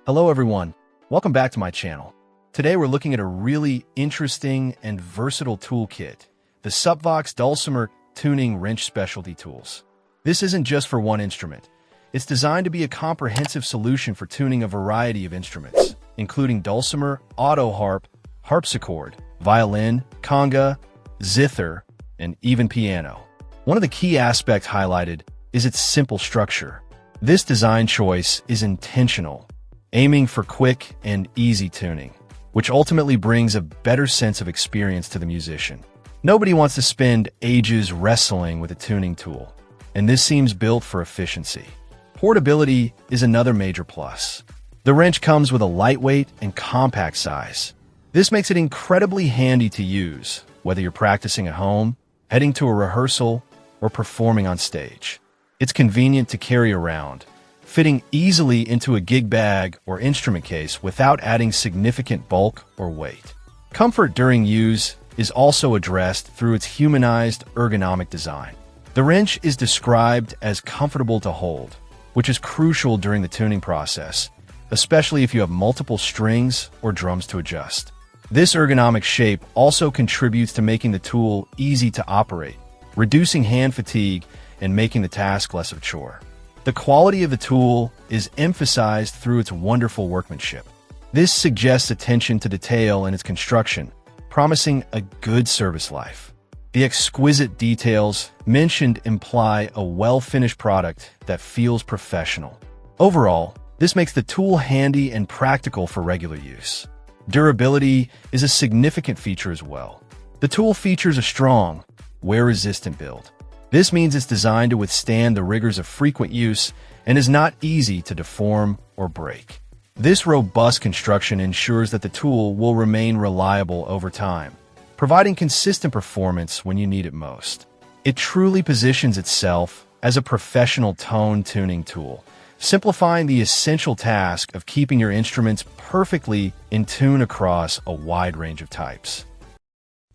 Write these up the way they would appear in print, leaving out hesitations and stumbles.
Hello everyone, welcome back to my channel. Today we're looking at a really interesting and versatile toolkit, the SUPVOX Dulcimer Tuning Wrench Specialty Tools. This isn't just for one instrument. It's designed to be a comprehensive solution for tuning a variety of instruments, including dulcimer, auto harp, harpsichord, violin, conga, zither, and even piano. One of the key aspects highlighted is its simple structure. This design choice is intentional, aiming for quick and easy tuning, which ultimately brings a better sense of experience to the musician. Nobody wants to spend ages wrestling with a tuning tool, and this seems built for efficiency. Portability is another major plus. The wrench comes with a lightweight and compact size. This makes it incredibly handy to use, whether you're practicing at home, heading to a rehearsal, or performing on stage. It's convenient to carry around, fitting easily into a gig bag or instrument case without adding significant bulk or weight. Comfort during use is also addressed through its humanized ergonomic design. The wrench is described as comfortable to hold, which is crucial during the tuning process, especially if you have multiple strings or drums to adjust. This ergonomic shape also contributes to making the tool easy to operate, reducing hand fatigue and making the task less of a chore. The quality of the tool is emphasized through its wonderful workmanship. This suggests attention to detail in its construction, promising a good service life. The exquisite details mentioned imply a well-finished product that feels professional. Overall, this makes the tool handy and practical for regular use. Durability is a significant feature as well. The tool features a strong, wear-resistant build. This means it's designed to withstand the rigors of frequent use and is not easy to deform or break. This robust construction ensures that the tool will remain reliable over time, providing consistent performance when you need it most. It truly positions itself as a professional tone tuning tool, simplifying the essential task of keeping your instruments perfectly in tune across a wide range of types.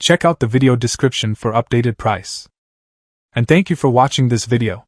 Check out the video description for updated price. And thank you for watching this video.